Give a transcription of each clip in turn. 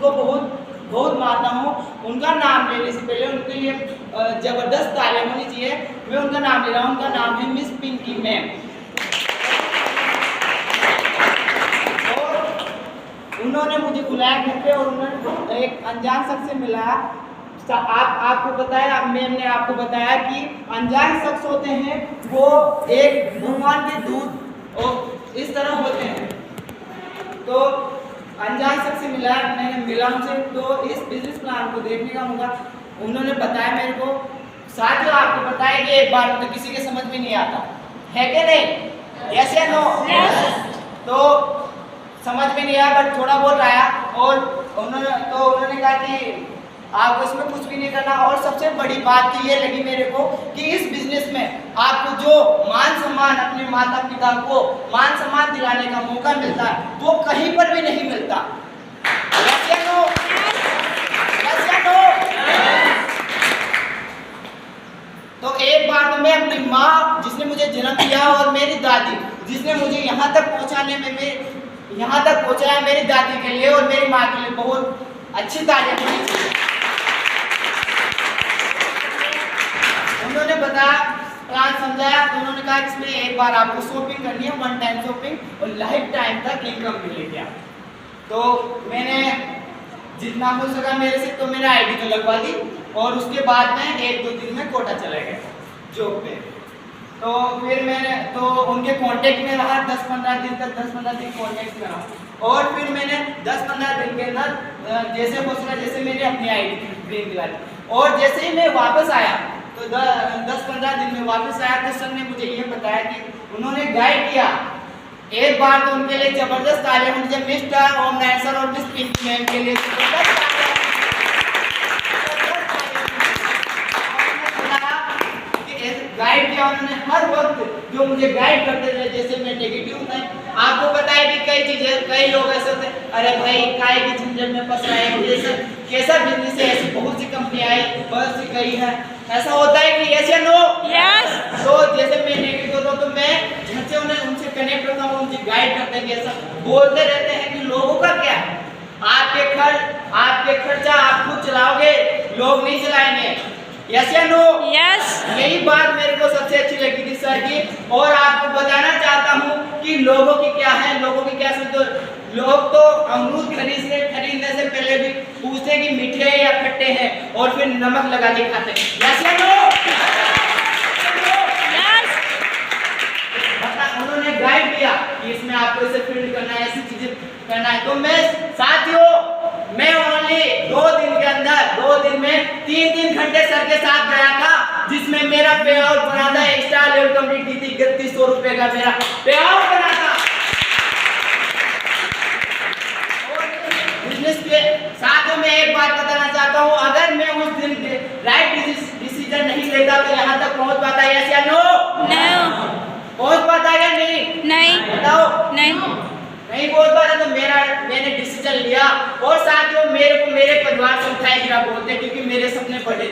उनको बहुत बहुत मानता हूँ। उनका नाम लेने से पहले उनके लिए जबरदस्त तालियां होनी चाहिए। मैं उनका नाम ले रहा हूँ, उनका नाम है मिस पिंकी मैम। और उन्होंने मुझे बुलाया घर पे और उन्होंने एक अनजान शख्स से मिलाया। आपको बताया, मैम ने आपको बताया कि अनजान शख्स होते हैं वो एक भगवान के दूत और इस तरह होते हैं। तो अनजान शख्स से मिला, मैंने मिला उनसे, तो इस बिजनेस प्लान को देखने का मौका उन्होंने बताया मेरे को। साथियों, आपको बताया कि एक बार तो किसी के समझ में नहीं आता है कि नहीं, यस या नो? तो समझ में नहीं आया, बट थोड़ा बहुत आया। और उन्होंने कहा कि आपको इसमें कुछ भी नहीं करना। और सबसे बड़ी बात तो ये लगी मेरे को कि इस बिजनेस में आपको जो मान सम्मान, अपने माता पिता को मान सम्मान दिलाने का मौका मिलता है वो कहीं पर भी नहीं मिलता। यस या नो? यस या नो? तो एक बार तो मैं अपनी माँ जिसने मुझे जन्म दिया और मेरी दादी जिसने मुझे यहाँ तक पहुँचाने में यहाँ तक पहुँचाया, मेरी दादी के लिए और मेरी माँ के लिए बहुत अच्छी तारीफ होनी चाहिए। उन्होंने बताया, प्लान समझाया, तो उन्होंने कहा इसमें एक बार आपको शॉपिंग करनी है, वन टाइम शॉपिंग, और लाइफ टाइम तक इनकम मिलेगी आप। तो मैंने जितना हो सका मेरे से, तो मैंने आईडी तो लगवा दी और उसके बाद में 1-2 दिन में कोटा चला गया जॉब पे। तो फिर मैंने तो उनके कांटेक्ट में रहा 10-15 दिन तक, 10-15 दिन कांटेक्ट में रहा। और फिर मैंने 10-15 दिन के अंदर जैसे हो सका जैसे मैंने अपनी आईडी ग्रीन दिला दी। और जैसे ही मैं वापस आया तो 10-15 दिन में वापस आया तो सर ने मुझे ये बताया कि उन्होंने गाइड किया। एक बार तो उनके लिए जबरदस्त तालियां होनी चाहिए, मिस्टर ओम नायक सर और मिस पिंकी मैम के लिए गाइड किया उन्होंने। हर वक्त जो मुझे गाइड करते थे, जैसे मैं नेगेटिव था, आपको पता है कि कई चीजें, कई लोग ऐसे होते हैं, अरे भाई काय की झंझट में फंस रहे हैं, जैसे कैसा बिजनेस है, ऐसी बहुत सी कंपनी आई, बहुत सी कई है, ऐसा होता है कि यस या नो? यस। तो जैसे मैं नेगेटिव होता हूँ तो मैं झट से उनसे कनेक्ट होता हूँ, मुझे गाइड करते हैं कि ऐसा बोलते रहते हैं कि लोगों का क्या है, आपके खर्चा आप खुद चलाओगे, लोग नहीं चलाएंगे। यस या नो? यस। यही बात मेरे को सबसे अच्छी लगी थी सर की। और आपको बताना चाहता हूँ कि लोगों की क्या है, लोगों की क्या समझो। लोग तो अमरूद खरीदने से पहले भी पूछते हैं कि मीठे हैं या खट्टे हैं, और फिर नमक लगा के खाते हैं। यस या नो? यस। उन्होंने गाइड किया कि इसमें आपको इसे फील्ड करना है, ऐसी चीजें करना है। तो मैं साथियों, मैं ओनली 2 दिन के अंदर, 2 दिन में 3-3 घंटे सर के साथ गया था, जिसमें मेरा पे आउट बना था, एक्स्ट्रा लेवल कंप्लीट की थी, 3100 रुपए का मेरा पे आउट बना था। बिजनेस के साथ में एक बात बताना चाहता हूँ, अगर मैं उस दिन राइट डिसीजन नहीं लेता तो यहाँ तक पहुँच पाता, यस या नो? नो। पहुँच पाता या नहीं? नहीं। बताओ। नहीं बोल पा रहा, तो मैंने डिसीजन लिया। और साथियों, मेरे परिवार से उठाए गिरा बोलते, क्योंकि मेरे सपने बड़े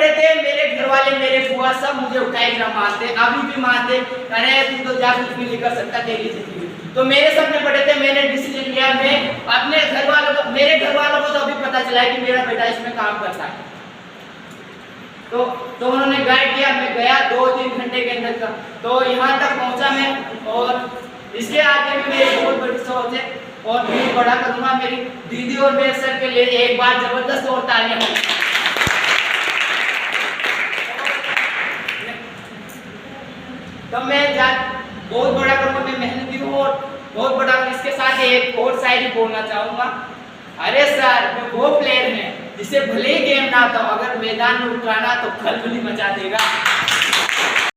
थे, मेरे घर वाले, मेरे बुआ सब मुझे उठाए गिरा मानते, अभी भी मानते, अरे तू तो जा कुछ भी नहीं कर सकता, तेरी जिंदगी। तो मेरे सपने बड़े थे, मैंने डिसीजन लिया। मैं अपने मेरे घर वालों को तो अभी पता चला है कि मेरा बेटा इसमें काम करता है। तो उन्होंने गाइड किया, मैं गया 2-3 घंटे के अंदर का, तो यहाँ तक पहुँचा मैं। और इसके आगे भी मेरी बहुत बड़ी सोच है और मैं बड़ा करूँगा। मेरी दीदी और मेरे सर के लिए एक बार जबरदस्त और तालियां हो। तो मैं बहुत बड़ा करूँगा, मैं मेहनती हूँ और बहुत बड़ा। इसके साथ एक और शायरी बोलना चाहूँगा। अरे सर, वो प्लेयर है जिसे भले ही गेम ना आता हो, अगर मैदान में उतराना तो खलबली मचा देगा।